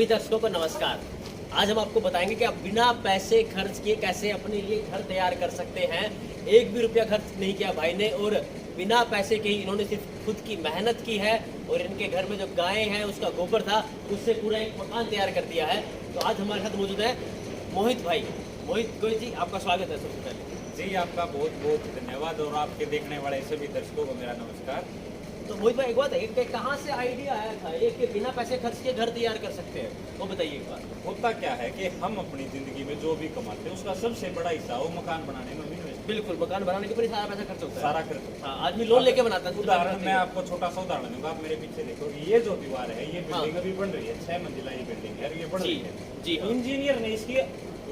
सभी दर्शकों को नमस्कार। आज हम आपको बताएंगे कि आप बिना पैसे खर्च किए कैसे अपने लिए घर तैयार कर सकते हैं। एक भी रुपया खर्च नहीं किया भाई ने और बिना पैसे के ही इन्होंने सिर्फ खुद की मेहनत की है और इनके घर में जो गायें हैं उसका गोबर था उससे पूरा एक मकान तैयार कर दिया है। तो आज हमारे साथ मौजूद है मोहित भाई। मोहित गोयल जी, आपका स्वागत है। सबसे पहले जी आपका बहुत बहुत धन्यवाद और आपके देखने वाले सभी दर्शकों को मेरा नमस्कार। तो मोहित भाई, एक बात है कि कहाँ से आइडिया आया था ये कि बिना पैसे खर्च के घर तैयार कर सकते हैं, वो बताइए एक बार। होता क्या है कि हम अपनी जिंदगी में जो भी कमाते हैं उसका सबसे बड़ा हिस्सा वो मकान बनाने में इन्वेस्ट। बिल्कुल, मकान बनाने के ऊपर ही सारा पैसा खर्च होता है। सारा खर्च। हाँ, आदमी लोन लेके बनाता है। उदाहरण मैं आपको छोटा सा उदाहरण दूंगा। आप मेरे पीछे देखो, ये जो दीवार है ये बिल्डिंग अभी बन रही है, 6 मंजिला ये बिल्डिंग है, ये बन रही है। जी हाँ। इंजीनियर ने इसकी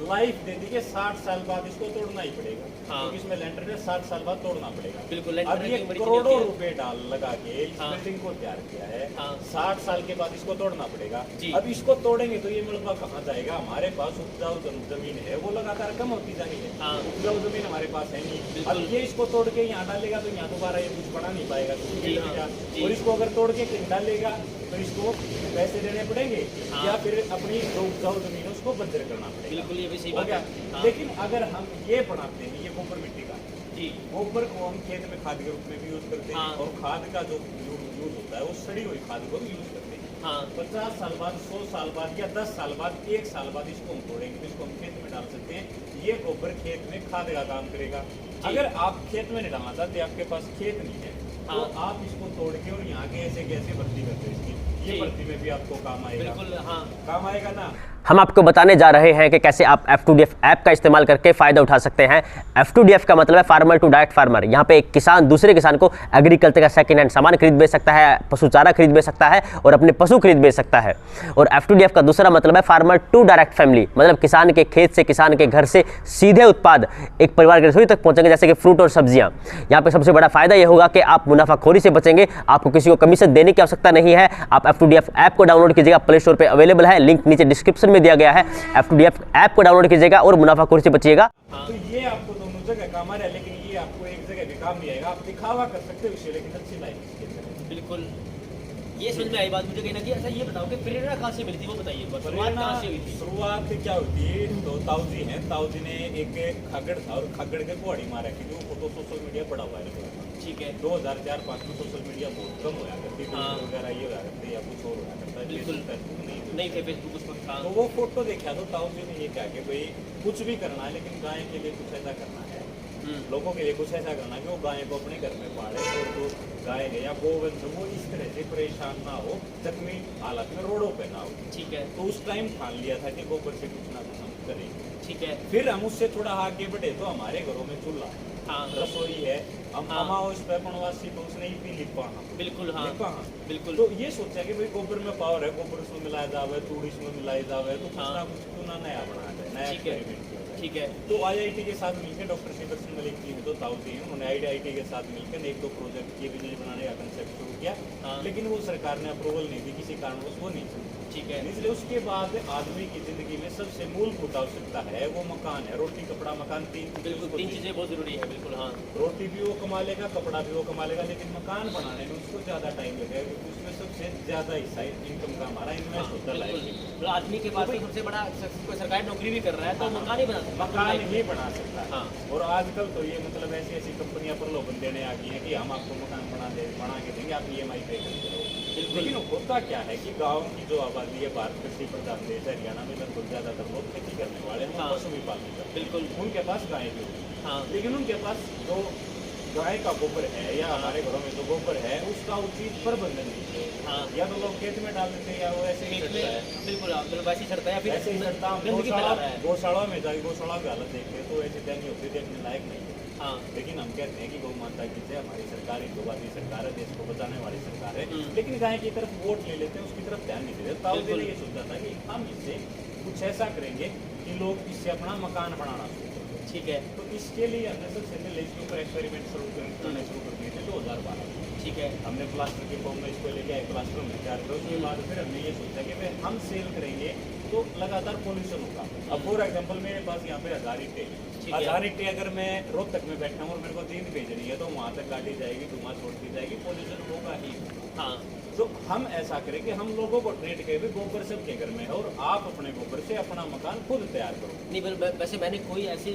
लाइफ दे दी कि 60 साल बाद इसको तोड़ना ही पड़ेगा। हाँ। क्योंकि इसमें लेंटर में 60 साल बाद तोड़ना पड़ेगा। बिल्कुल। अब ये करोड़ों रुपए डाल लगा के इस हाँ। बिल्डिंग को तैयार किया है। हाँ। 60 साल के बाद इसको तोड़ना पड़ेगा। जी। अब इसको तोड़ेंगे तो ये मलबा कहाँ जाएगा? हमारे पास उपजाऊ जमीन है वो लगातार कम होती जाएगी। हाँ। उपजाऊ जमीन हमारे पास है नहीं। बिल्कुल। अब ये इसको तोड़ के यहाँ डालेगा तो यहाँ दोबारा ये कुछ बड़ा नहीं पाएगा। जी हाँ। जी। और इसको अगर तोड़ के कहीं डालेगा तो इसको पैसे देने पड़ेंगे। हाँ। या फिर अपनी जो उपजाऊ जमीन है उसको बंजर करना पड़ेगा। बिल्कुल, ये भी सही हो बात गया। है। हाँ। लेकिन अगर हम ये बनाते हैं, ये गोबर मिट्टी का, जी गोबर को हम खेत में खाद के रूप में भी यूज करते हैं। हाँ। और खाद का जो यूज होता है वो सड़ी हुई खाद को भी यूज करते हैं। हाँ। 50 साल बाद, 100 साल बाद या 10 साल बाद, 1 साल बाद इसको हम तोड़ेंगे तो इसको हम खेत में डाल सकते हैं। ये गोबर खेत में खाद का काम करेगा। अगर आप खेत में नहीं डालना चाहते, आपके पास खेत नहीं है, तो हाँ। आप इसको तोड़ के और यहाँ के ऐसे कैसे भर्ती करते हैं इसकी, ये भर्ती में भी आपको काम आएगा। बिल्कुल। हाँ, काम आएगा ना। हम आपको बताने जा रहे हैं कि कैसे आप F2DF ऐप का इस्तेमाल करके फ़ायदा उठा सकते हैं। F2DF का मतलब है फार्मर टू डायरेक्ट फार्मर। यहाँ पे एक किसान दूसरे किसान को एग्रीकल्चर का सेकंड हैंड सामान खरीद बेच सकता है, पशु चारा खरीद बेच सकता है और अपने पशु खरीद बेच सकता है। और F2DF का दूसरा मतलब है फार्मर टू डायरेक्ट फैमिली, मतलब किसान के खेत से, किसान के घर से सीधे उत्पाद एक परिवार की रसोई तक पहुँचेंगे, जैसे कि फ्रूट और सब्जियाँ। यहाँ पर सबसे बड़ा फायदा यह होगा कि आप मुनाफाखोरी से बचेंगे, आपको किसी को कमीशन देने की आवश्यकता नहीं है। आप F2DF ऐप को डाउनलोड कीजिएगा, प्ले स्टोर पर अवेलेबल है, लिंक नीचे डिस्क्रिप्शन में दिया गया है। F2DF ऐप को डाउनलोड कीजिएगा और मुनाफाखोरी से बचिएगा। तो ये आपको दोनों जगह काम आ रहा है, लेकिन ये आपको एक जगह भी काम नहीं आएगा। आप दिखावा कर सकते हो इसे, लेकिन अच्छी लाइफ इसके अंदर। बिल्कुल, ये समझ में आई बात मुझे कहीं ना कहीं। अच्छा, ये बताओ कि प्रेरणा कहाँ से मिली थी, वो बताइए। शुरुआत कहाँ से हुई थी? शुरुआत क्या होती है? तो ताऊजी हैं, ताऊजी ने एक खगड़ था और खगड़ के कुहाड़ी मारा कि जो फोटो सोशल मीडिया बड़ा हुआ है। ठीक है। 2004-5 में सोशल मीडिया बहुत कम हुआ करती थी। हाँ। वगैरह ये हुआ करती या कुछ और हुआ करता है। बिल्कुल। फेसबुक नहीं थे फेसबुक उस वक्त। हाँ। तो वो फोटो देखा तो ताऊजी ने ये कहा कि भाई कुछ भी करना है, लेकिन गाय के लिए कुछ ऐसा करना है, लोगों के लिए कुछ ऐसा करना है कि वो गाय को अपने घर में पाले और जो गाय है या गोवंश वो इस तरह से परेशान ना हो, जख्मी हालत में रोडों पे ना हो। ठीक है। तो उस टाइम ठान लिया था कि गोबर से कुछ ना कुछ हम करेंगे। ठीक है। फिर हम उससे थोड़ा आगे बढ़े तो हमारे घरों में चूल्हा, हाँ। रसोई है, हम हाँ। अमाओ इस पे बनवासी तो उसने ही पी लिपा। बिल्कुल। हाँ, बिल्कुल। तो ये सोचा कि भाई गोबर में पावर है, गोबर उसमें मिलाया जावे, तूड़ इसमें मिलाई जावे, तो कुछ हाँ। ना कुछ क्यों ना नया बना जाए, नया ठीक है। एक्सपेरिमेंट किया जाए। ठीक है। तो IIT के साथ मिलकर डॉक्टर शिवरसन मलिक जी तो ताऊजी हैं, उन्होंने IIT के साथ मिलकर 1-2 प्रोजेक्ट ये बिजली बनाने का कंसेप्ट शुरू किया। हाँ। लेकिन वो सरकार ने अप्रूवल नहीं दी, किसी कारणवश वो नहीं चली। ठीक है। इसलिए उसके बाद आदमी की जिंदगी में सबसे मूलभूत आवश्यकता है वो मकान है। रोटी कपड़ा मकान, बिल्कुल, तीन चीजें बहुत जरूरी है। बिल्कुल। हाँ। रोटी भी वो कमा लेगा, कपड़ा भी वो कमा लेगा, लेकिन मकान बनाने में उसको ज्यादा टाइम लगेगा क्योंकि उसमें सबसे ज्यादा हिस्सा इनकम का हमारा इन्वेस्ट होता है। बिल्कुल। मतलब आदमी के पास तो सबसे बड़ा कोई सरकारी नौकरी भी कर रहा है तो मकान ही बना सकता है। मकान ही बना सकता है। हाँ। और आजकल तो ये मतलब ऐसी कंपनियां प्रलोभन देने आ गई हैं कि हम आपको मकान बना के देंगे, आप EMI पे करते रहो। लेकिन होता क्या है कि गांव की जो आबादी है, भारत कृषि प्रधान देश है, हरियाणा में लगभग ज्यादातर लोग खेती करने वाले हैं, हाँ। पशु भी पालते हैं। बिल्कुल। उनके पास गाय भी होती है। हाँ। लेकिन उनके पास जो गाय का गोबर है या हमारे घरों में जो गोबर है उसका उचित प्रबंधन नहीं है। हाँ। या तो लोग खेत में डाल देते हैं या वो ऐसे ही खेत करता है। में बिल्कुल। हाँ, मतलब वैसे ही चढ़ता है या फिर ऐसे ही करता हूँ। गंदगी फैला रहा है। गौशाला में जाके गौशाला की हालत देखते तो ऐसी दैनी होती, देखने लायक नहीं है। हाँ। लेकिन हम कहते हैं कि गौ माता की जय, हमारी सरकार हिंदुवादी सरकार है, देश को बचाने वाली सरकार है। लेकिन गाय की तरफ वोट ले लेते हैं, उसकी तरफ ध्यान नहीं देते। ताऊजी ने ये सोचा था कि हम इससे कुछ ऐसा करेंगे कि लोग इससे अपना मकान बनाना शुरू करें। ठीक है। तो इसके लिए हमने सबसे पहले इसके ऊपर एक्सपेरिमेंट करने शुरू कर दिए थे 2012। ठीक है। हमने प्लास्टर के फॉर्म में इसको लेके आए, प्लास्टर में तैयार किया। उसके बाद फिर हमने ये सोचा कि भाई हम सेल करेंगे तो लगातार पोल्यूशन होगा। अब फॉर एग्जाम्पल मेरे पास यहाँ पे 1000 ईंटें, ठीक है। 1000 ईंटें अगर मैं रोहतक में बैठा हूँ और मेरे को 3 भेजनी है तो वहाँ तक गाड़ी जाएगी, धुआं छोड़ती जाएगी, पोल्यूशन होगा ही। हाँ। तो हम ऐसा करें कि हम लोगों को ट्रेड करें भी गोबर सबके घर में है और आप अपने गोबर से अपना मकान खुद तैयार करो। नहीं वैसे मैंने कोई ऐसे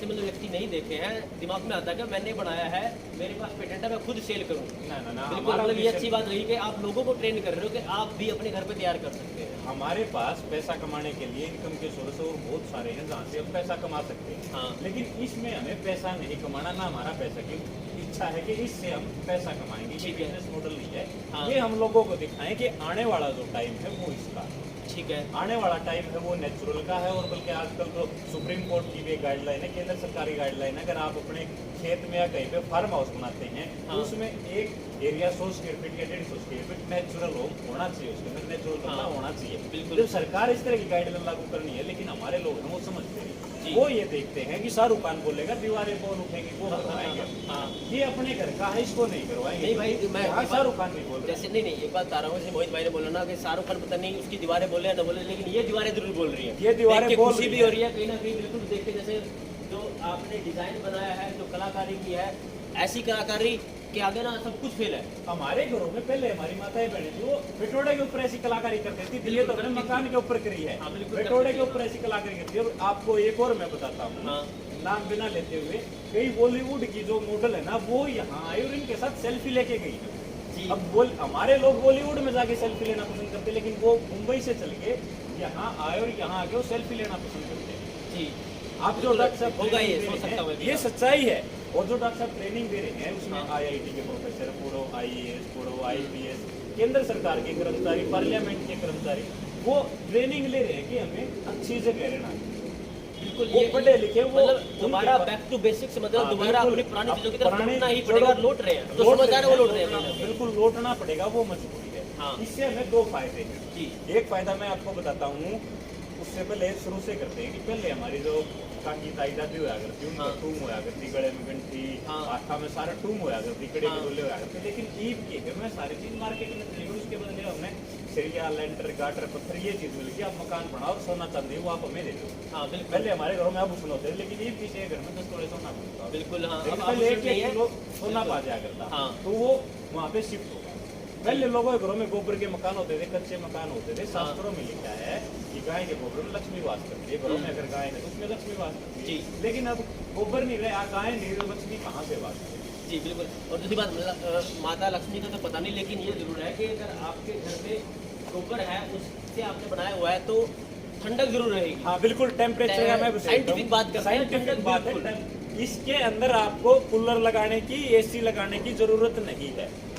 मतलब व्यक्ति नहीं देखे हैं, दिमाग में आता है कि मैंने बनाया है, मेरे पास पेटेंट है, मैं खुद सेल करूँ। ना बिल्कुल, मतलब ये अच्छी बात रही कि आप लोगों को ट्रेन कर रहे हो कि आप भी अपने घर पे तैयार कर सकते हैं। हमारे पास पैसा कमाने के लिए इनकम के सोर्स और बहुत सारे हैं जहाँ से हम पैसा कमा सकते हैं। हाँ। लेकिन इसमें हमें पैसा नहीं कमाना, ना हमारा पैसा की इच्छा है कि इससे हम पैसा कमाएंगे, ये ठीक है। बिजनेस मॉडल नहीं है। हाँ। ये हम लोगों को दिखाएं कि आने वाला जो टाइम है वो इसका, ठीक है, आने वाला टाइम है वो नेचुरल का है। और बल्कि आजकल तो सुप्रीम कोर्ट की भी गाइडलाइन है, केंद्र सरकारी गाइडलाइन है, अगर आप अपने खेत में या कहीं पे फार्म हाउस बनाते हैं हाँ। तो उसमें एक एरिया 100 स्क्वायर फीट या 150 स्क्वायर फीट नेचुरल होना चाहिए, उसके अंदर नेचुरल बंगला हाँ। होना चाहिए। बिल्कुल। जब सरकार इस तरह की गाइडलाइन लागू करनी है, लेकिन हमारे लोग हैं वो समझते जी। नहीं, वो ये देखते हैं कि शाहरुख खान बोलेगा दीवारें कौन उठेंगी, वो बनवाएंगे। हाँ। ये अपने घर का है, इसको नहीं करवाएंगे। नहीं भाई, मैं यहाँ शाहरुख खान नहीं बोल रहा। जैसे नहीं एक बात बता रहा हूँ, जैसे मोहित भाई ने बोला ना कि शाहरुख खान पता नहीं उसकी दीवारें बोले या ना बोले, लेकिन ये दीवारें जरूर बोल रही है। ये दीवारें देख के बोल खुशी रही भी हो रही है कहीं ना कहीं। बिल्कुल देख के जैसे जो आपने डिजाइन बनाया है, जो कलाकारी की है, ऐसी कलाकारी के आगे ना सब कुछ फेल है। हमारे घरों में पहले हमारी माताएं बहनें थी वो पिटोड़े के ऊपर ऐसी कलाकारी करती थी। ये तो हमने मकान के ऊपर करी है, हाँ, बिल्कुल पिटोड़े करती के ऊपर ऐसी कलाकारी करती है। और आपको एक और मैं बताता हूँ, हाँ। नाम बिना लेते हुए, कई बॉलीवुड की जो मॉडल है ना वो यहाँ आई और इनके साथ सेल्फी लेके गई है। जी। अब हमारे लोग बॉलीवुड में जाके सेल्फी लेना पसंद करते, लेकिन वो मुंबई से चल के यहाँ आए और यहाँ आके वो सेल्फी लेना पसंद करते हैं। जी, आप जो डॉक्टर साहब होगा ये, ट्रेनिंग सोच दे सकता हूँ रहे मैं हैं, भी। ये सच्चाई है। और जो डॉक्टर साहब ट्रेनिंग दे रहे हैं उसमें हाँ। IIT के प्रोफेसर पढ़ो, IAS पढ़ो, IPS, केंद्र सरकार के कर्मचारी, पार्लियामेंट के कर्मचारी, वो ट्रेनिंग ले रहे हैं कि हमें अच्छी जगह रहना है। बिल्कुल वो ये पढ़े लिखे, वो मतलब उनके दोबारा पास- बैक टू बेसिक्स, मतलब हाँ, दोबारा बिल्कुल। अपनी पुरानी अब चीजों की तरफ पुरानी लौटना ही छोड़ो, पड़ेगा। लौट रहे हैं, जो लौट समझदार है वो लौट रहे हैं लौटना- कहीं ना कहीं। बिल्कुल लौटना पड़ेगा, वो मजबूरी है। हाँ। इससे हमें दो फायदे हैं। जी। एक फायदा मैं आपको बताता हूँ, उससे पहले शुरू से करते हैं कि पहले हमारी जो काकी ताई दादी होया करती, उनका हाँ। टूम होया करती, गले में गंठी, हाँ। हाथा में सारा टूम होया करती, कड़े हाँ। कटोले होया करते। लेकिन ईद के घर में सारी चीज मार्केट में चली गई, उसके बदले हमने सरिया, लेंटर, गाटर, पत्थर, ये चीज मिल गई। आप मकान बनाओ, सोना चांदी वो आप हमें दे दो। हाँ बिल्कुल पहले हमारे घरों में आभूषण होते हैं, लेकिन ईद किसी के घर में 10 तोले सोना मिलता है। बिल्कुल। हाँ, लेकिन अब पहले आभूषण नहीं है। एक लोग सोना पा जाया करता, हाँ। तो वो वहाँ पे शिफ्ट हो गया। पहले लोगों के घरों में गोबर के मकान होते थे, कच्चे मकान होते थे। शास्त्रों में लिखा है कि गाय के गोबर में लक्ष्मी वास करती है। घरों में अगर गाय है तो उसमें लक्ष्मी वास करती है। जी। लेकिन अब गोबर नहीं रहे, गाय नहीं रहे, लक्ष्मी कहाँ से वास करेगी? जी बिल्कुल। और दूसरी बात मतलब माता लक्ष्मी का तो पता नहीं, लेकिन ये जरूर है कि अगर आपके घर में गोबर है, उससे आपने बनाया हुआ है, तो ठंडक जरूर रहेगी। हाँ बिल्कुल, टेम्परेचर का मैं बता देता हूँ। Scientific बात करते हैं, Scientific ठंडक बात है। बिल्कुल। इसके अंदर आपको कूलर लगाने की, AC लगाने की जरूरत नहीं है।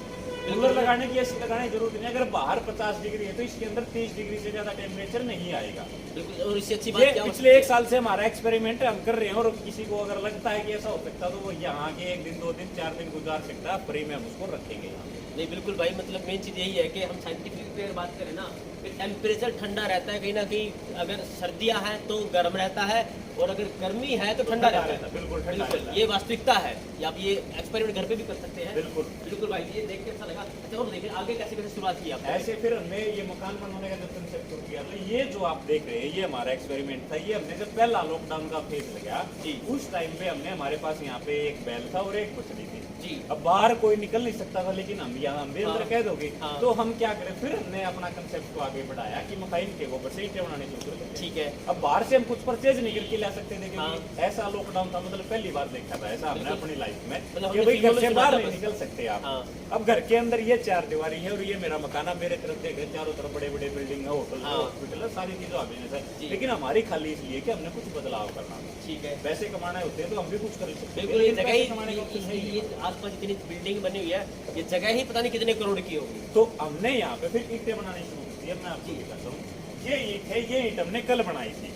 कूलर लगाने की, AC लगाने की जरूरत नहीं है। अगर बाहर 50 डिग्री है तो इसके अंदर 30 डिग्री से ज्यादा टेम्परेचर नहीं आएगा। बिल्कुल। और इससे अच्छी ये बात क्या हो पिछले 1 साल से हमारा एक्सपेरिमेंट हम कर रहे हैं, और किसी को अगर लगता है कि ऐसा हो सकता है तो वो यहाँ के 1 दिन 2 दिन 4 दिन गुजार सकता है, फ्री में हम उसको रखेंगे यहाँ। नहीं बिल्कुल भाई, मतलब मेन चीज़ यही है कि हम साइंटिफिक पे अगर बात करें ना, कि टेम्परेचर ठंडा रहता है कहीं ना कहीं। अगर सर्दियाँ हैं तो गर्म रहता है, और अगर गर्मी है तो ठंडा रहता है। बिल्कुल ठंडा रहता है। ये वास्तविकता है। या आप ये एक्सपेरिमेंट घर पे भी कर सकते हैं। बिल्कुल। बिल्कुल भाई, ये देख के अच्छा लगा। अच्छा, और देखिए आगे कैसे कैसे शुरुआत की आपने? ऐसे फिर हमने ये मकान बनाने का जब कंसेप्ट शुरू किया, तो ये जो आप देख रहे हैं ये हमारा एक्सपेरिमेंट था। ये हमने जब पहला लॉकडाउन का फेज लगा जी। उस टाइम पे हमने, हमारे पास यहाँ पे एक बैल था और एक बछड़ी थी। जी। अब बाहर कोई निकल नहीं सकता था, लेकिन हम यहाँ हम भी अंदर हाँ। कैद हो गए। हाँ। तो हम क्या करें, फिर हमने अपना कंसेप्ट को आगे बढ़ाया कि मकान के गोबर से ईंटें बनाने शुरू कर दी। ठीक है। अब बाहर से हम कुछ परचेज नहीं करके ला सकते थे, हाँ। क्योंकि ऐसा लॉकडाउन था, मतलब पहली बार देखा था ऐसा हमने बिल्कुल। अपनी लाइफ में, मतलब कि हमने भाई घर से फिल्मों में बाहर सुना नहीं था निकल सकते आप। हाँ। अब घर के अंदर ये 4 दीवारी है और ये मेरा मकान है, मेरे तरफ देख रहे चारों तरफ बड़े बड़े बिल्डिंग है, होटल है, हाँ। हॉस्पिटल है, सारी चीजों बिजनेस है। जी। लेकिन हमारी खाली इसलिए कि हमने कुछ बदलाव करना था। ठीक है। पैसे कमाने होते हैं तो हम भी कुछ कर सकते हैं, बिल्कुल। ये लेकिन जगह पैसे कमाने का ही, option है ही ये नहीं। आसपास इतनी बिल्डिंग बनी हुई है, ये जगह ही पता नहीं कितने करोड़ की होगी। तो हमने यहाँ पे फिर ईंटें बनानी शुरू की। अब मैं आपको दिखाता हूँ, ये ईंट है, ये ईंट हमने कल बनाई थी।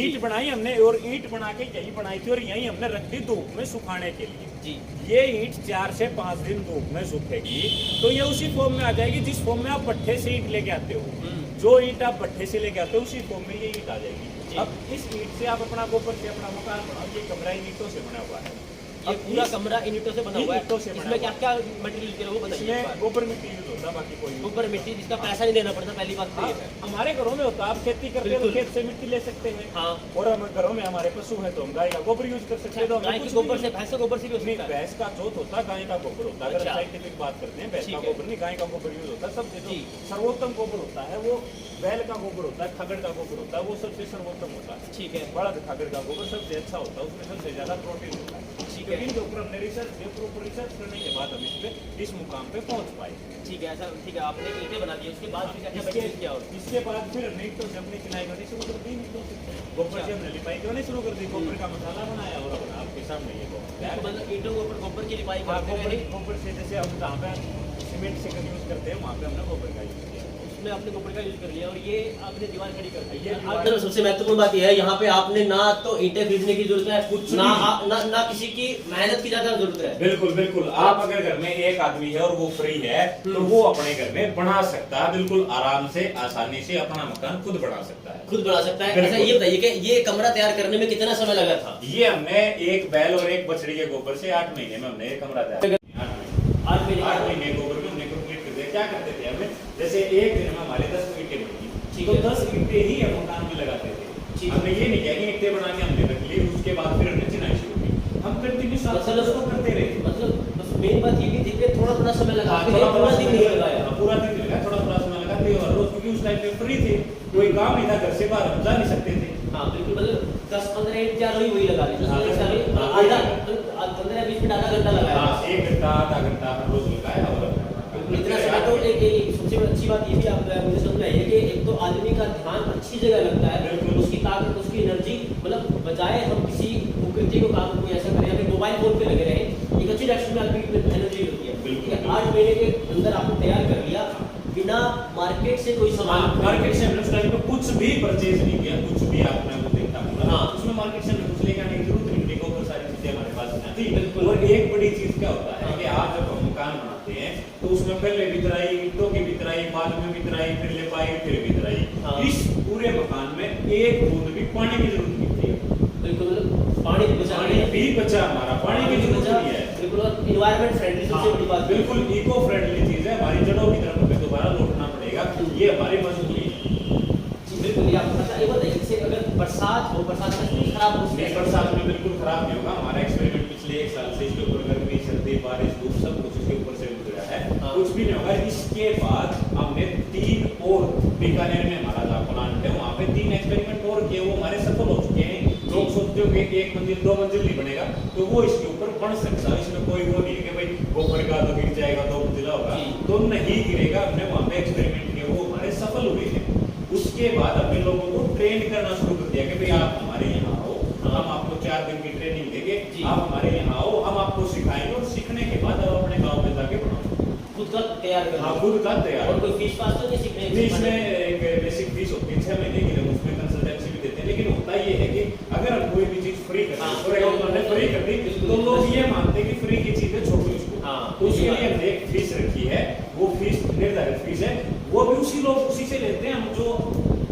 ईंट बनाई हमने, और ईंट बना के यही बनाई थी, और यही हमने रख दी धूप में सुखाने के लिए। जी। ये ईंट 4 से 5 दिन धूप में सूखेगी तो ये उसी फॉर्म में आ जाएगी जिस फॉर्म में आप भट्ठे से ईंट लेके आते हो। जो ईंट आप भट्ठे से लेके आते हो उसी फॉर्म में ये ईंट आ जाएगी। जी। अब इस ईंट से आप अपना गोबर से अपना मकान बनाओ। ये कमरा इन ईंटों से बना हुआ है। ये पूरा कमरा इन ईंटों से बना हुआ ईंटों से है, बना इसमें क्या हुआ क्या मटेरियल के वो बताइए एक इसमें बार। गोबर मिट्टी यूज होता है, बाकी कोई ऊपर मिट्टी जिसका पैसा नहीं देना पड़ता, पहली बात तो ये है। हमारे घरों में होता है, आप खेती करते हो तो बिल्कुल। खेत से मिट्टी ले सकते हैं। हाँ। और हम घरों में हमारे पशु है तो हम गाय का गोबर यूज कर सकते हैं। तो हमें गाय के कुछ गोबर भी- से, भैंस के गोबर से भी हो नहीं, सकता है। भैंस का जोत होता है, गाय का गोबर होता है। अगर अच्छा। साइंटिफिक बात करते हैं, भैंस ठीक का है। गोबर नहीं, गाय का गोबर यूज होता है। सबसे जो जी। सर्वोत्तम गोबर होता है वो बैल का गोबर होता है, खगड़ का गोबर होता है, वो सबसे सर्वोत्तम होता है। ठीक है, बड़ा खगड़ का गोबर सबसे अच्छा होता है, उसमें सबसे ज्यादा प्रोटीन होता है। ठीक लेकिन है, जो ऊपर हमने रिसर्च करने के बाद हम इस मुकाम पे पहुंच पाए। ठीक है, ऐसा ठीक है। आपने ईंटें बना दी, उसके बाद फिर क्या क्या इसके मटेरियल किया और इसके बाद फिर हमने ईंटों से अपनी चिनाई करनी शुरू कर दी। गोबर से हमने लिपाई करनी शुरू कर दी, गोबर का मसाला बनाया और अब आपके सामने ये गोबर तो मतलब ईंटों के ऊपर गोबर की लिपाई हाँ, करते रहे, गोबर से जैसे हम जहाँ पे सीमेंट से यूज करते हैं वहाँ पे हमने गोबर का यूज किया। उसमें आपने गोबर का यूज कर लिया और ये आपने दीवार खड़ी कर दी। ये दीवार- अब सबसे महत्वपूर्ण बात यह है, यहाँ पे आपने ना तो ईंटें खरीदने की जरूरत है, कुछ ना नहीं। ना किसी की मेहनत की ज्यादा जरूरत है। बिल्कुल बिल्कुल, आप अगर घर में एक आदमी है और वो फ्री है तो वो अपने घर में बना सकता है, बिल्कुल आराम से आसानी से अपना मकान खुद बना सकता है। खुद बना सकता है। बिल्कुल। अच्छा ये बताइए कि ये कमरा तैयार करने में कितना समय लगा था? ये हमने एक बैल और एक बछड़ी के गोबर से 8 महीने में हमने ये कमरा तैयार किया। 8 महीने 8 महीने गोबर में हमने कंप्लीट कर दिया। क्या करते थे हमें, जैसे एक दिन में हमारे 10 ईंटें बनी, ठीक तो है। 10 ईंटें ही हम मकान में लगाते थे। ठीक है। हमने ये नहीं किया कि ईंटें बना के हमने रख ली, उसके बाद फिर हमने चिनाई शुरू की। हम कंटिन्यू साल उसको करते रहे। मतलब बस मेन बात ये भी थी कि थोड़ा थोड़ा समय लगा, हाँ, थोड़ा पूरा दिन नहीं लगाया। पूरा दिन नहीं लगा, थोड़ा समय लगा थे। और रोज क्योंकि उस टाइम पे फ्री थे, कोई काम नहीं था, घर से बाहर हम जा नहीं सकते थे। हाँ बिल्कुल, मतलब 10-15 ईंट चार वही लगा ली, हाँ, 10-15 हाँ, आधा 15-20 मिनट आधा घंटा लगाया। हाँ, 1 घंटा आधा घंटा हर रोज लगाया। और इतना समय तो एक सबसे अच्छी बात ये भी आप मुझे समझ में आई है कि एक तो आदमी का ध्यान अच्छी जगह लगता है, बिल्कुल। उसकी ताकत, उसकी एनर्जी, मतलब बजाय हम किसी कुकृति को काम को ऐसा करें, अभी मोबाइल फोन पे लगे रहे, एक अच्छी डायरेक्शन में आपकी एनर्जी होती है। बिल्कुल। 8 महीने के अंदर आपने तैयार कर लिया बिना मार्केट से कोई सामान। मार्केट से हमने उस टाइम पे कुछ भी परचेज नहीं किया, कुछ भी आपने वो देखा होगा। हाँ। उसमें मार्केट से हमें कुछ लेकर आने की जरूरत नहीं थी, गोबर सारी चीजें हमारे पास थी। बिल्कुल। और एक बड़ी चीज क्या होता है कि आज जब हम मकान बनाते हैं तो उसमें पहले बितराई, ईंटों की बितराई, बाद में बितराई, फिर लिपाई, फिर बितराई। हाँ। इस पूरे मकान में एक बूंद भी पानी की जरूरत नहीं थी। बिल्कुल, मतलब पानी बचा पानी भी बचा, हमारा पानी की जरूरत नहीं है। बिल्कुल, और इन्वायरमेंट फ्रेंडली सबसे बड़ी बात। बिल्कुल इको फ्रेंडली चीज है। हमारी जड़ों की तरफ हमें दोबारा लौटना पड़ेगा, ये हमारी मजबूरी है। जी बिल्कुल, ये आपको पता है। ये बताइए जैसे अगर बरसात हो, बरसात में इतनी खराब हो नहीं, बरसात में बिल्कुल खराब नहीं होगा। हमारा एक्सपेरिमेंट पिछले 1 साल से इसके ऊपर गर्मी, सर्दी, बारिश, धूप सब कुछ इसके ऊपर से गुजरा है। हाँ। कुछ भी नहीं होगा। इसके बाद हमने 3 और बीकानेर में हमारा जो प्लांट है वहाँ पे 3 एक्सपेरिमेंट और किए, वो हमारे सफल हो चुके हैं। लोग सोचते हो कि 1 मंजिल 2 मंजिल नहीं बनेगा, तो वो इसके ऊपर बन सकता है। इसमें कोई वो नहीं है कि भाई गोबर का तो गिर जाएगा, 2 मंजिला होगा, जी। तो नहीं गिरेगा। हमने वहाँ पे एक्सपेरिमेंट किए, वो हमारे सफल हुए हैं। उसके बाद हमने लोगों को ट्रेन करना शुरू कर दिया कि भाई आप हमारे यहाँ आओ, हम आपको 4 दिन की ट्रेनिंग देंगे, जी। आप हमारे यहाँ आओ, हम आपको सिखाएंगे और सीखने के बाद आप अपने गांव में जाके बनाओ। खुद का तैयार करना। हाँ, खुद का तैयार। और कोई फीस पास तो नहीं सीखने नहीं, इसमें एक बेसिक फीस होती है 6 महीने की, हम उसमें कंसल्टेंसी भी देते हैं। लेकिन होता ये है कि अगर हम कोई भी चीज फ्री करते हैं, फॉर एग्जाम्पल हमने फ्री कर दी, तो लोग ये मानते हैं कि फ्री की चीज है, छोड़ो इसको। हाँ, तो उसके लिए हमने एक फीस रखी है, वो फीस निर्धारित फीस है, वो भी उसी से लेते हैं हम, जो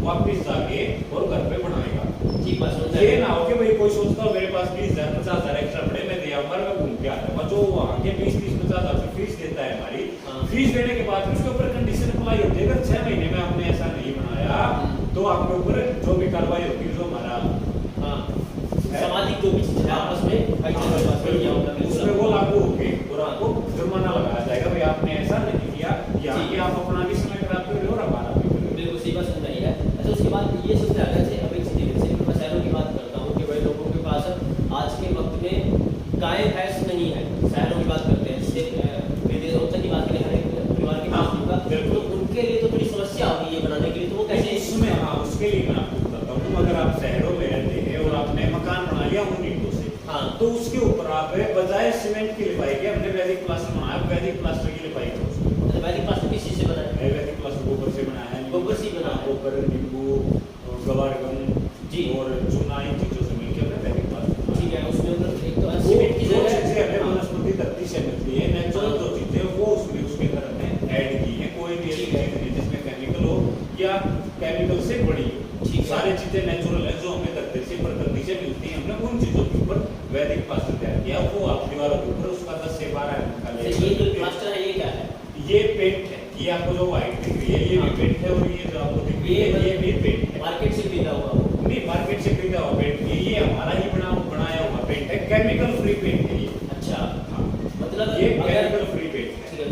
वापिस जाके और घर पे बनाएगा। ठीक बात समझ ये आया। ना हो कि भाई कोई सोचता हो मेरे पास 20,000 50,000 एक्स्ट्रा पड़े, मैं दे आऊंगा, मैं घूम के आ जाऊंगा। जो वहाँ के 20-30 50,000 फीस देता है हमारी, हाँ। फीस देने के बाद उसके ऊपर कंडीशन अप्लाई होती है। अगर 6 महीने में आपने ऐसा नहीं बनाया तो आपके ऊपर जो भी कार्रवाई होगी, जो हमारा हाँ, सामाजिक जो भी चीज़ है आपस में भाईचारे के पास में किया होगा, बिल्कुल। उसमें वो लागू होगी और आपको जुर्माना लगाया जाएगा, भाई आपने ऐसा नहीं किया, यहाँ जी। की आप अपना भी समय खराब कर रहे हो और हमारा भी कर रहे हो। बिल्कुल सही बात समझ आई है। अच्छा, उसके बाद ये समझ आ गया जैसे अब एक चीज़ जैसे मैं शहरों की बात करता हूँ कि भाई लोगों के पास आज के वक्त में गाय भैंस नहीं है। शहरों की बात करते हैं, जैसे विदेश होता की बात करें, हर एक परिवार के पास होगा, बिल्कुल। तो उनके लिए तो थोड़ी समस्या होगी ये बनाने के लिए, तो वो कैसे उसमें हाँ, उसके लिए मैं आपको बताता हूँ, अगर आप शहरों में रहते हैं और आपने मकान बना लिया उन ईंटों से, हाँ। तो उसके ऊपर आप बजाय सीमेंट की लिपाई के हमने वैदिक प्लास्टर बनाया, वैदिक प्लास्टर की लिपाई करो उसके ऊपर। अच्छा, वैदिक प्लास्टर किस चीज़ से बना है? वैदिक प्लास्टर गोबर से बनाया है, गोबर से ही बना है। गोबर, नींबू, गवारगम जी। और चूना, इन चीजों से मिलकर हमने वैदिक प्लास्टर बनाया। ठीक है, उसमें मतलब एक तो वो सीमेंट की जो जगह चीजें हमें वनस्पति धरती से मिलती है, नेचुरल जो चीजें वो उसमें उसके अंदर हमने ऐड की है। कोई भी ऐसी ठीक है। चीज नहीं जिसमें केमिकल हो या केमिकल से बड़ी हो। ठीक है। सारी चीजें नेचुरल है, जो हमें धरती से प्रकृति से मिलती है। हमने उन चीजों के ऊपर वैदिक प्लास्टर तैयार किया, वो आपने आपको जो व्हाइट दिख रही है ये भी पेंट है, और ये जो आपको दिख रही है ये भी पेंट है। मार्केट से खरीदा हुआ वो। नहीं, मार्केट से खरीदा हुआ पेंट नहीं, ये हमारा ही बनाया हुआ पेंट है, केमिकल फ्री पेंट है ये। अच्छा, हाँ, मतलब ये अगर केमिकल फ्री पेंट है। ठीक है,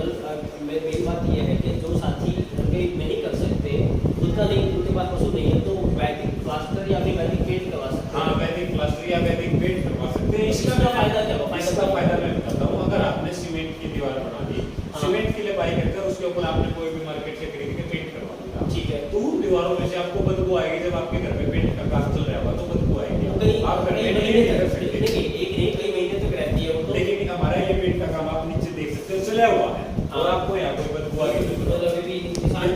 मेरी बात ये है कि जो साथी घर पे नहीं कर सकते, खुद का नहीं, उनके पास पशु नहीं है, तो वैदिक प्लास्टर या फिर वैदिक पेंट करवा सकते हैं। हाँ, वैदिक प्लास्टर या वैदिक पेंट करवा सकते हैं। इसका क्या फायदा क्या होगा? इसका फायदा मैं बताता हूँ। अगर आपने सीमेंट की दीवार बना दी, सीमेंट की लिपाई कर उसके ऊपर आपने कोई भी मार्केट से खरीद के पेंट करवा दिया, ठीक है, तो उन दीवारों में से आपको बदबू आएगी। जब आपके घर में पेंट का काम चल रहा होगा तो बदबू आएगी। आप घर में नहीं कर सकते, कई महीने तक रहती है वो तो। लेकिन हमारा ये पेंट का काम आप नीचे देख सकते हो चला हुआ है, और आपको यहाँ कोई बदबू आएगी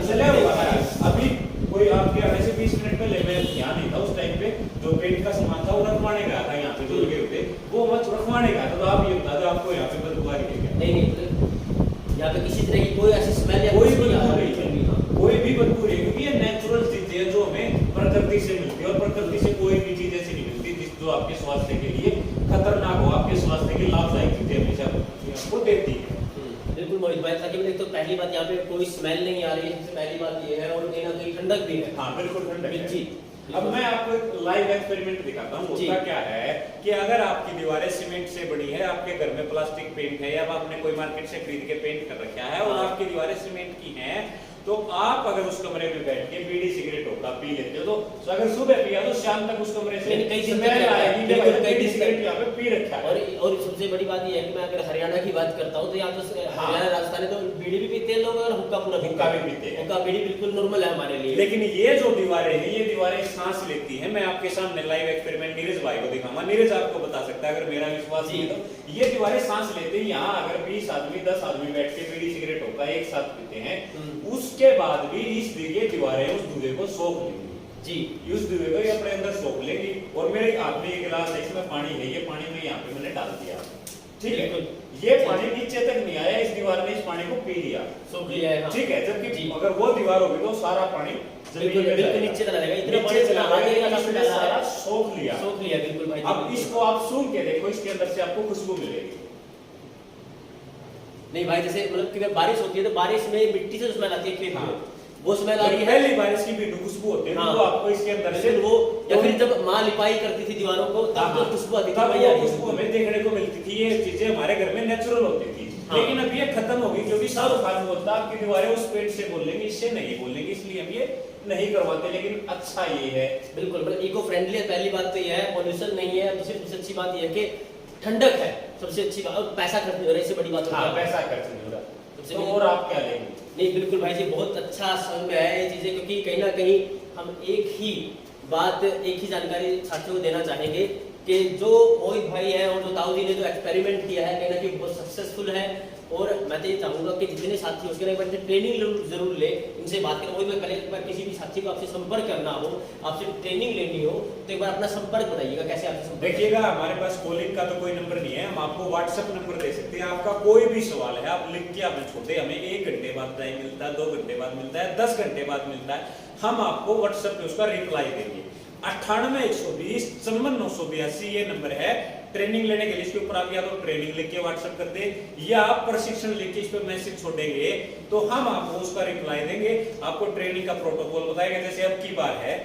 चला हुआ है। अभी कोई आपके आने से 20 मिनट पहले मैं यहाँ नहीं था, उस टाइम पे जो पेंट का सामान था वो रखवाने गया था, यहाँ पे जो लगे होते वो मत रखवाने गया था। तो आप ये बता दो आपको यहाँ पे बदबू आ रही है? नहीं, यहाँ पे किसी तरह की कोई ऐसी स्मेल या कोई कुछ नहीं आ बदबू रही नहीं है। है, कोई भी बदबू नहीं, क्योंकि ये नेचुरल चीजें हैं जो हमें प्रकृति से मिलती है, और प्रकृति से कोई भी चीज ऐसी नहीं मिलती जो आपके स्वास्थ्य के लिए खतरनाक हो। आपके स्वास्थ्य के लाभदायक चीजें हमेशा आपको देती है। बिल्कुल मोहित भाई, ताकि मैं तो पहली बात यहाँ पे कोई स्मेल नहीं आ रही है, सबसे पहली बात ये है, और कहीं ना कहीं ठंडक भी है। हाँ, बिल्कुल ठंडक है। जी, अब मैं आपको एक लाइव एक्सपेरिमेंट दिखाता हूँ। होता क्या है कि अगर आपकी दीवारें सीमेंट से बनी है, आपके घर में प्लास्टिक पेंट है, या आपने कोई मार्केट से खरीद के पेंट कर रखा है, और आपकी दीवारें सीमेंट की हैं, तो आप अगर उस कमरे में बैठ के बीड़ी सिगरेट होगा पी लेते हो, तो अगर सुबह पिया तो शाम तक उस कमरे से कई दिन स्मेल आएगी कि भाई बीड़ी सिगरेट यहाँ पे पी रखा है। और सबसे बड़ी बात ये है कि मैं अगर हरियाणा की बात करता हूँ तो यहाँ तो हरियाणा राजस्थान है, तो बीड़ी भी पीते हैं लोग, और हुक्का पूरा हुक्का भी पीते हैं। हुक्का बीड़ी बिल्कुल नॉर्मल है हमारे लिए। लेकिन ये जो दीवारें हैं, ये दीवारें सांस लेती हैं। मैं आपके सामने लाइव एक्सपेरिमेंट नीरज भाई को दिखाऊंगा, नीरज आपको बता सकता है अगर मेरा विश्वास नहीं है तो। ये दीवारें सांस लेते हैं। यहाँ अगर 20 आदमी 10 आदमी बैठ के बीड़ी सिगरेट होगा एक साथ पीते हैं, उसके बाद भी इस ये दीवारें उस धुएं को सोख लेंगी। जी, उस धुएं को ये अपने अंदर सोख लेंगी। और मेरे हाथ में ये गिलास है, इसमें पानी है, ये पानी में यहाँ पे मैंने डाल दिया, ठीक है, ये पानी नीचे तक नहीं आया, इस दीवार ने इस पानी को पी लिया, सोख लिया है, हाँ। ठीक है। जबकि अगर वो दीवार होगी तो सारा पानी बिल्कुल नीचे चला जाएगा, इतना नीचे पानी चला जाएगा, इसने डाला सारा है, सोख लिया। सोख लिया, बिल्कुल भाई। अब इसको आप सूंघ के देखो, इसके अंदर से आपको खुशबू मिलेगी। नहीं भाई, जैसे मतलब कि बारिश होती है तो बारिश में मिट्टी से स्मेल आती है, खेत में वो स्मेल आ रही है। पहली बारिश की भी खुशबू होती है, वो आपको इसके अंदर से वो, या फिर जब माँ लिपाई करती थी दीवारों को तब तो खुशबू आती थी, तब वही आ वो रही है। खुशबू हमें देखने को मिलती थी। ये चीजें हमारे घर में नेचुरल होती थी, लेकिन अब ये खत्म हो गई, क्योंकि शाहरुख खान बोलता आपकी दीवारें उस पेट से बोलेंगे, इससे नहीं बोलेंगे, इसलिए हम ये नहीं करवाते। लेकिन अच्छा ये है, बिल्कुल मतलब इको फ्रेंडली है। पहली बात तो ये है, पॉल्यूशन नहीं है। दूसरी सबसे अच्छी बात ये है कि ठंडक है, सबसे अच्छी बात। और पैसा खर्च नहीं हो रहा, इससे बड़ी बात हाँ, पैसा खर्च नहीं हो रहा, तो और आप क्या लेंगे? नहीं, बिल्कुल भाई जी, बहुत अच्छा संग है ये चीजें, क्योंकि कहीं ना कहीं हम एक ही बात, एक ही जानकारी साथियों को देना चाहेंगे कि जो मोहित भाई है और जो ताऊ जी ने जो एक्सपेरिमेंट किया है, कहीं ना कहीं बहुत सक्सेसफुल है। और मैं तो ये चाहूंगा कि जितने साथी उसके एक बार ट्रेनिंग जरूर ले, इनसे बात करें। मोहित भाई, पहले एक बार किसी भी साथी को आपसे संपर्क करना हो, आपसे ट्रेनिंग लेनी हो, तो एक बार अपना संपर्क बताइएगा, कैसे आपसे संपर्क? देखिएगा, हमारे पास कॉलिंग का तो कोई नंबर नहीं है, हम आपको व्हाट्सएप नंबर दे सकते हैं। आपका कोई भी सवाल है आप लिख के हमें छोड़े, हमें 1 घंटे बाद टाइम मिलता है, 2 घंटे बाद मिलता है, 10 घंटे बाद मिलता है, हम आपको व्हाट्सएप पे उसका रिप्लाई देंगे। 98 120 54 982 ये नंबर है ट्रेनिंग लेने के लिए। इसके ऊपर आप या तो ट्रेनिंग लिख के व्हाट्सएप कर दे, या आप प्रशिक्षण लिख के इस पे मैसेज छोड़ेंगे, तो हम आपको उसका रिप्लाई देंगे, आपको ट्रेनिंग का प्रोटोकॉल बताएंगे। जैसे अब की बार है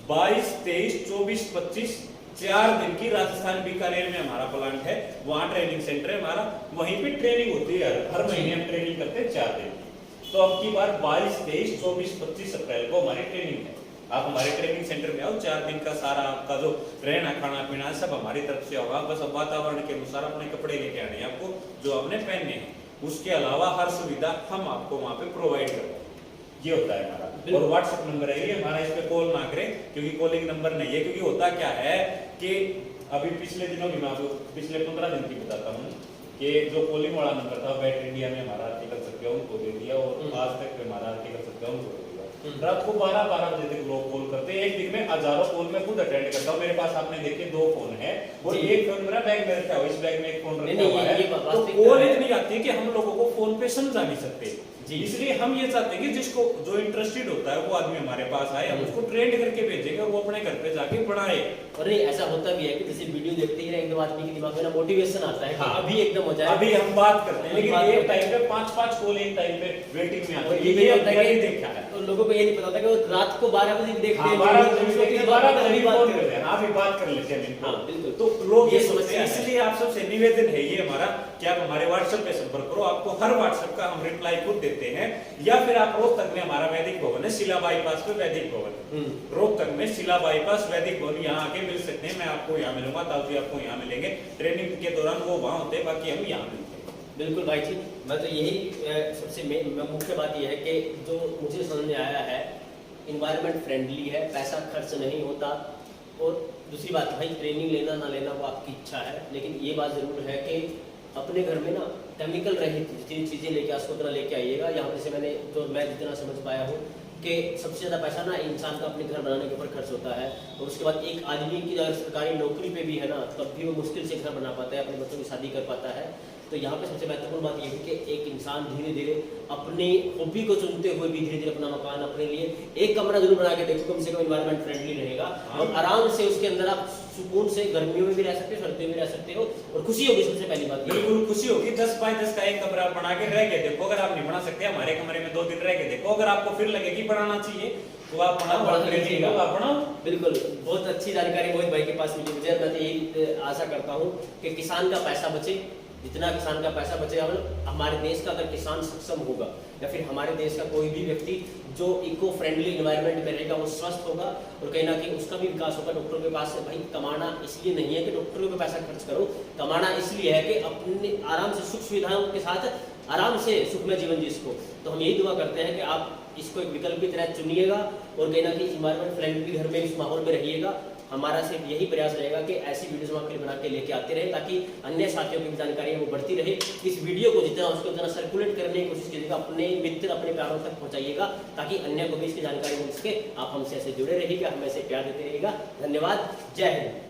22 23 24 25 4 दिन की राजस्थान बीकानेर में हमारा प्लांट है, वहां ट्रेनिंग सेंटर है हमारा, वहीं पे ट्रेनिंग होती है। हर महीने हम ट्रेनिंग करते हैं 4 दिन की। तो अब की बार 22 23 24 25 अप्रैल को हमारी ट्रेनिंग है। आप हमारे ट्रेनिंग सेंटर में आओ, 4 दिन का सारा आपका जो रहना खाना पीना सब हमारी तरफ से होगा। बस अब वातावरण के अनुसार अपने कपड़े लेके आने हैं आपको, जो आपने पहनने हैं। उसके अलावा हर सुविधा हम आपको वहां पे प्रोवाइड करवाएंगे। ये होता है हमारा। और व्हाट्सएप नंबर है ये हमारा, इस पे कॉल ना करें, क्योंकि कॉलिंग नंबर नहीं है। क्योंकि होता क्या है कि अभी पिछले दिनों की मैं आपको पिछले 15 दिन की बताता हूँ कि जो कॉलिंग वाला नंबर था, बैट इंडिया में हमारा आर्टिकल सत्या उनको दे दिया, और आज तक हमारा आर्टिकल सत्या उनको दे दिया। रात को 12-12 बजे तक लोग कॉल करते हैं। एक दिन में हजारों कॉल मैं खुद अटेंड करता हूँ। मेरे पास आपने देखे 2 फोन है, और एक फोन मेरा बैग में रखा हुआ, इस बैग में एक फोन रखा हुआ है। तो कॉल इतनी आती है कि हम लोगों को फोन पे समझा नहीं सकते। जी। इसलिए हम ये चाहते हैं कि जिसको जो इंटरेस्टेड होता है वो आदमी हमारे पास आए, हम उसको ट्रेंड करके भेजेंगे और वो अपने घर पे जाके बढ़ाए। और नहीं ऐसा होता भी है कि जैसे वीडियो देखते ही एकदम आदमी के दिमाग में ना मोटिवेशन आता है कि हाँ। अभी एकदम हो जाए। अभी हम बात करते हैं, लेकिन बात एक करते टाइम पे 5-5 कॉल एक टाइम पे वेटिंग में आते और हैं। ये भी होता है मैंने कि देखा है। तो लोगों को ये नहीं पता होता कि वो रात को 12 बजे भी देखते हाँ, हैं 12 वीडियो, बजे तो देखते हैं, इस बात 12 पर बजे अभी बात फोन कर कर रहे रहे हैं। हैं, हाँ, अभी बात कर लेते हैं इनको। हाँ, बिल्कुल। तो लोग ये ये समस्या समझते हैं, है। इसलिए आप सबसे निवेदन है ये हमारा कि आप हमारे व्हाट्सएप पे संपर्क करो, आपको हर व्हाट्सएप का हम रिप्लाई खुद देते हैं, या फिर आप रोहतक में हमारा वैदिक भवन है, शिला बाईपास पे वैदिक भवन, रोहतक में शिला बाईपास वैदिक भवन, यहाँ आके मिल सकते हैं। मैं आपको यहाँ मिलूंगा, ताऊ जी आपको यहाँ मिलेंगे, ट्रेनिंग के दौरान वो वहाँ होते हैं, बाकी हम यहाँ मिलते हैं। बिल्कुल भाई जी, मैं तो यही सबसे मुख्य बात यह है कि जो मुझे समझ में आया है, इन्वायरमेंट फ्रेंडली है, पैसा खर्च नहीं होता। और दूसरी बात भाई, ट्रेनिंग लेना ना लेना वो आपकी इच्छा है, लेकिन ये बात ज़रूर है कि अपने घर में ना केमिकल रहित जितनी चीज़ें लेके उसको उतना लेके आइएगा। यहाँ पे से मैं जितना समझ पाया हूँ कि सबसे ज़्यादा पैसा ना इंसान का अपने घर बनाने के ऊपर खर्च होता है। और उसके बाद एक आदमी की अगर सरकारी नौकरी पे भी है ना, तब भी वो मुश्किल से घर बना पाता है, अपने बच्चों की शादी कर पाता है। तो यहाँ पे सबसे महत्वपूर्ण बात ये है कि एक इंसान धीरे धीरे अपनी हॉबी को चुनते हुए भी धीरे धीरे अपना मकान अपने लिए एक कमरा जरूर बना के देखो, कम से कम इन्वायरमेंट फ्रेंडली रहेगा। और आराम से उसके अंदर आप सुकून से गर्मियों में भी रह सकते हो, सर्दियों में रह सकते हो, और खुशी होगी। सबसे पहली बात बिल्कुल खुशी होगी। 10 बाय 10 का एक कमरा बना के रह के देखो, अगर आप नहीं बना सकते हमारे कमरे में 2 दिन रह के देखो, अगर आपको फिर लगे कि बनाना चाहिए तो आप बनाओ, आप बनाओ। बिल्कुल, बहुत अच्छी जानकारी मोहित भाई के पास मिली मुझे। मैं तो यही आशा करता हूँ कि किसान का पैसा बचे, जितना किसान का पैसा बचेगा, हमारे देश का अगर किसान सक्षम होगा, या फिर हमारे देश का कोई भी व्यक्ति जो इको फ्रेंडली इन्वायरमेंट में रहेगा, वो स्वस्थ होगा और कहीं ना कहीं उसका भी विकास होगा। डॉक्टरों के पास भाई कमाना इसलिए नहीं है कि डॉक्टरों पे पैसा खर्च करो, कमाना इसलिए है कि अपने आराम से सुख सुविधाओं के साथ आराम से सुखमय जीवन जी सको। तो हम यही दुआ करते हैं कि आप इसको एक विकल्प की तरह चुनिएगा और कहीं ना कहीं इन्वायरमेंट फ्रेंडली घर में, इस माहौल में रहिएगा। हमारा सिर्फ यही प्रयास रहेगा कि ऐसी वीडियोस हम आपके लिए बना के लेके आते रहे, ताकि अन्य साथियों की जानकारी है वो बढ़ती रहे। इस वीडियो को जितना उसको उतना सर्कुलेट करने की कोशिश कीजिएगा, अपने मित्र अपने प्यारों तक पहुंचाइएगा, ताकि अन्य को भी इसकी जानकारी मिल सके। आप हमसे ऐसे जुड़े रहिएगा, हमें ऐसे प्यार देते रहिएगा। धन्यवाद, जय हिंद।